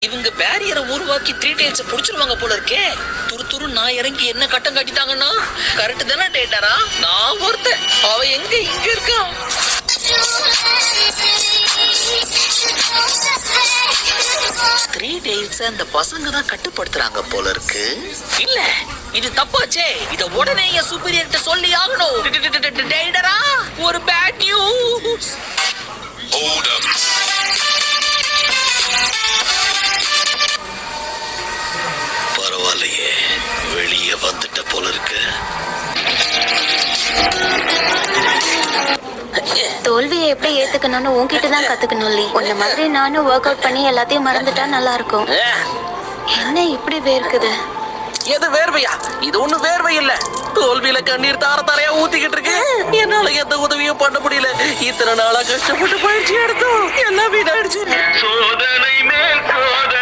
இவங்க பேரியரை உருவாக்கி 3 டைல்ஸ் புடிச்சிருவாங்க போல இருக்கே. துரு நான் இறங்கி என்ன கட்டம் காட்டிட்டாங்கன்னா கரெக்ட் தானே டேட்டரா? நான் ஒருத்தன், அவ எங்க இங்க இருக்கா? 3 டைல்ஸ் அந்த பசங்க தான் கட்டுப்படுத்துறாங்க போல இருக்கு. இல்ல இது தப்பாச்சே. இத உடனே என் சூப்பீரியர்கிட்ட சொல்லி ஆகணும். டேட்டரா, ஒரு பேட் நியூஸ். பரவாயில்லையே, வெளியே வந்துட்ட போல இருக்கு. தோல்வியை எப்படி ஏத்துக்கணும்னு உன்கிட்ட தான் கத்துக்கணும். உன்ன மாதிரி நானும் ஒர்க் அவுட் பண்ணி எல்லாத்தையும் மறந்துட்டா நல்லா இருக்கும். என்ன இப்படி வேர்க்குது? எது வேர்வையா? இது ஒண்ணு வேர்வை இல்ல. தோல்வியில கண்ணீர் தாரையா ஊத்திக்கிட்டு இருக்கு. என்னால எந்த உதவியும் பண்ண முடியல. இத்தனை நாளா கஷ்டப்பட்டு பயிற்சி எடுத்தோம், எல்லாம் வீணாயிடுச்சு. சோதனை மேல் சோதனை.